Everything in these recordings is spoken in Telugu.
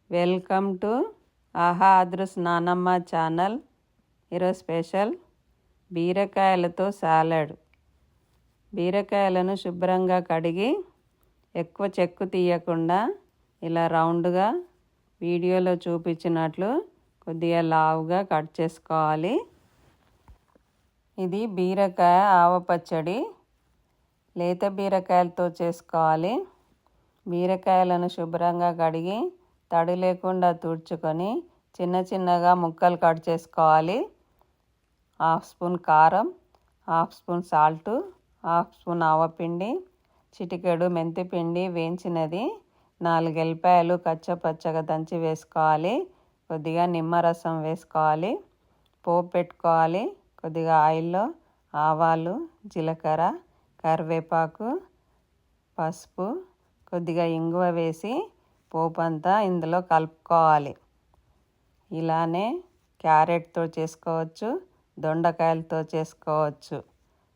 వెల్కమ్ టు ఆహా అదృస్ నానమ్మ ఛానల్. ఈరోజు స్పెషల్ బీరకాయలతో సాలడ్. బీరకాయలను శుభ్రంగా కడిగి ఎక్కువ చెక్కు తీయకుండా ఇలా రౌండ్గా వీడియోలో చూపించినట్లు కొద్దిగా లావుగా కట్ చేసుకోవాలి. ఇది బీరకాయ ఆవపచ్చడి. లేత బీరకాయలతో చేసుకోవాలి. బీరకాయలను శుభ్రంగా కడిగి తడి లేకుండా తుడుచుకొని చిన్న చిన్నగా ముక్కలు కట్ చేసుకోవాలి. 1/2 స్పూన్ కారం, 1/2 స్పూన్ సాల్టు, 1/2 స్పూన్ ఆవపిండి, చిటికెడు మెంతిపిండి వేయించినది, 4 ఎల్లిపాయలు కచ్చపచ్చగా దంచి వేసుకోవాలి. కొద్దిగా నిమ్మరసం వేసుకోవాలి. పోపు పెట్టుకోవాలి. కొద్దిగా ఆయిల్లో ఆవాలు, జీలకర్ర, కరివేపాకు, పసుపు, కొద్దిగా ఇంగువ వేసి పోపు అంతా ఇందులో కలుపుకోవాలి. ఇలానే క్యారెట్తో చేసుకోవచ్చు, దొండకాయలతో చేసుకోవచ్చు.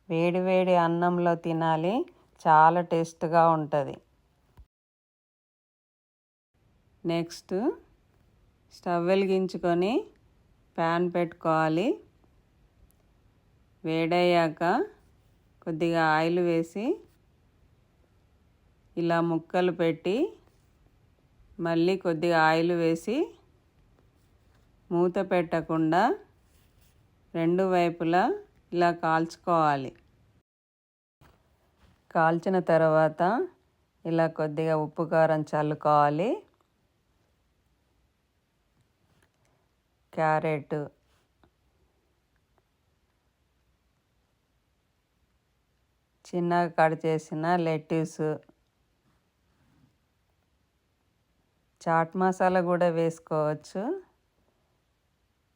వేడి వేడి అన్నంలో తినాలి, చాలా టేస్ట్గా ఉంటుంది. నెక్స్ట్ స్టవ్ వెలిగించుకొని ప్యాన్ పెట్టుకోవాలి. వేడయ్యాక కొద్దిగా ఆయిల్ వేసి ఇలా ముక్కలు పెట్టి మళ్ళీ కొద్దిగా ఆయిల్ వేసి మూత పెట్టకుండా 2 వైపులా ఇలా కాల్చుకోవాలి. కాల్చిన తర్వాత ఇలా కొద్దిగా ఉప్పు కారం చల్లుకోవాలి. క్యారెట్, చిన్నగా కట్ చేసిన లెట్యూస్, చాట్ మసాలా కూడా వేసుకోవచ్చు.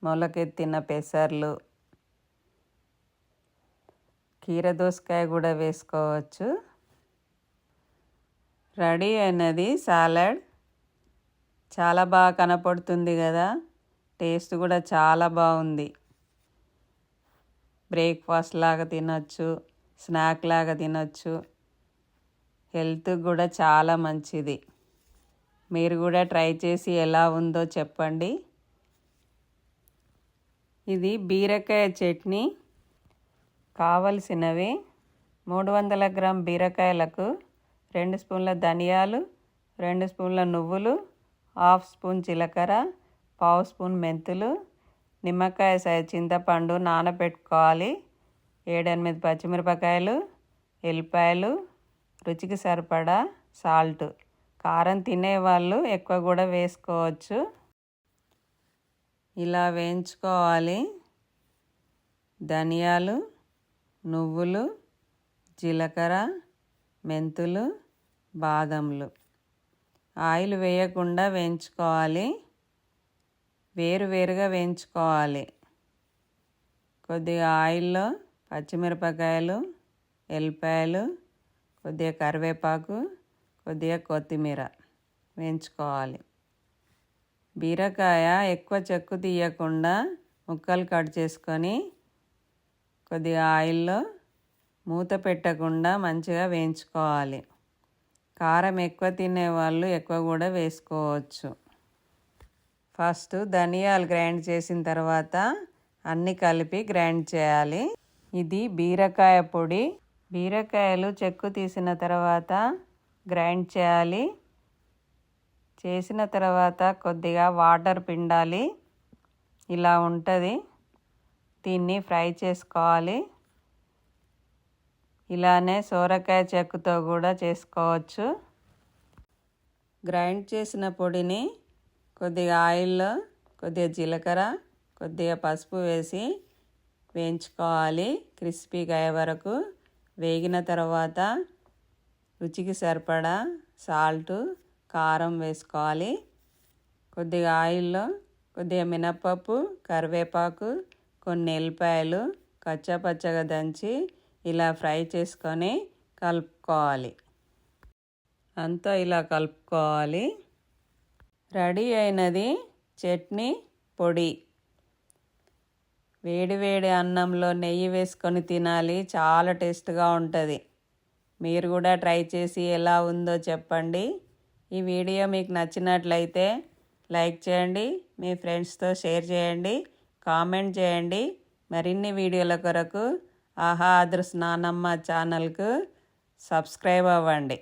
మొలకెత్తిన పెసర్లు, కీరదోసకాయ కూడా వేసుకోవచ్చు. రెడీ అయినది సాలడ్. చాలా బాగా కనపడుతుంది కదా, టేస్ట్ కూడా చాలా బాగుంది. బ్రేక్ఫాస్ట్ లాగా తినచ్చు, స్నాక్ లాగా తినచ్చు. హెల్త్ కూడా చాలా మంచిది. మీరు కూడా ట్రై చేసి ఎలా ఉందో చెప్పండి. ఇది బీరకాయ చట్నీ. కావలసినవి 300 గ్రామ్ బీరకాయలకు 2 స్పూన్ల ధనియాలు, 2 స్పూన్ల నువ్వులు, 1/2 స్పూన్ జీలకర్ర, 1/2 స్పూన్ మెంతులు, నిమ్మకాయ సైజు చింతపండు నానబెట్టుకోవాలి. 7-8 పచ్చిమిరపకాయలు, ఎల్లిపాయలు, రుచికి సరిపడా సాల్ట్. కారం తినేవాళ్ళు ఎక్కువ కూడా వేసుకోవచ్చు. ఇలా వేయించుకోవాలి. ధనియాలు, నువ్వులు, జీలకర్ర, మెంతులు, బాదంలు. ఆయిల్ వేయకుండా వేయించుకోవాలి. వేరువేరుగా వేయించుకోవాలి. కొద్దిగా ఆయిల్లో పచ్చిమిరపకాయలు, ఎల్లిపాయలు, కొద్దిగా కరివేపాకు, కొద్దిగా కొత్తిమీర వేయించుకోవాలి. బీరకాయ ఎక్కువ చెక్కు తీయకుండా ముక్కలు కట్ చేసుకొని కొద్దిగా ఆయిల్లో మూత పెట్టకుండా మంచిగా వేయించుకోవాలి. కారం ఎక్కువ తినేవాళ్ళు ఎక్కువ కూడా వేసుకోవచ్చు. ఫస్ట్ ధనియాలు గ్రైండ్ చేసిన తర్వాత అన్నీ కలిపి గ్రైండ్ చేయాలి. ఇది బీరకాయ పొడి. బీరకాయలు చెక్కు తీసిన తర్వాత గ్రైండ్ చేయాలి. చేసిన తర్వాత కొద్దిగా వాటర్ పిండాలి. ఇలా ఉంటుంది. దీన్ని ఫ్రై చేసుకోవాలి. ఇలానే సోరకాయ చెక్కుతో కూడా చేసుకోవచ్చు. గ్రైండ్ చేసిన పొడిని కొద్దిగా ఆయిల్లో కొద్దిగా జీలకర్ర, కొద్దిగా పసుపు వేసి వేయించుకోవాలి. క్రిస్పీగా అయ్యే వరకు. వేగిన తర్వాత రుచికి సరిపడా సాల్టు, కారం వేసుకోవాలి. కొద్దిగా ఆయిల్లో కొద్దిగా మినప్పప్పు, కరివేపాకు, కొన్ని ఎల్లిపాయలు కచ్చాపచ్చగా దంచి ఇలా ఫ్రై చేసుకొని కలుపుకోవాలి. అంతా ఇలా కలుపుకోవాలి. రెడీ అయినది చట్నీ పొడి. వేడి వేడి అన్నంలో నెయ్యి వేసుకొని తినాలి, చాలా టేస్ట్గా ఉంటుంది. మీరు కూడా ట్రై చేసి ఎలా ఉందో చెప్పండి. ఈ వీడియో మీకు నచ్చినట్లయితే లైక్ చేయండి, మీ ఫ్రెండ్స్తో షేర్ చేయండి, కామెంట్ చేయండి. మరిన్ని వీడియోల కొరకు ఆహా అదృస్ నానమ్మ ఛానల్కు సబ్స్క్రైబ్ అవ్వండి.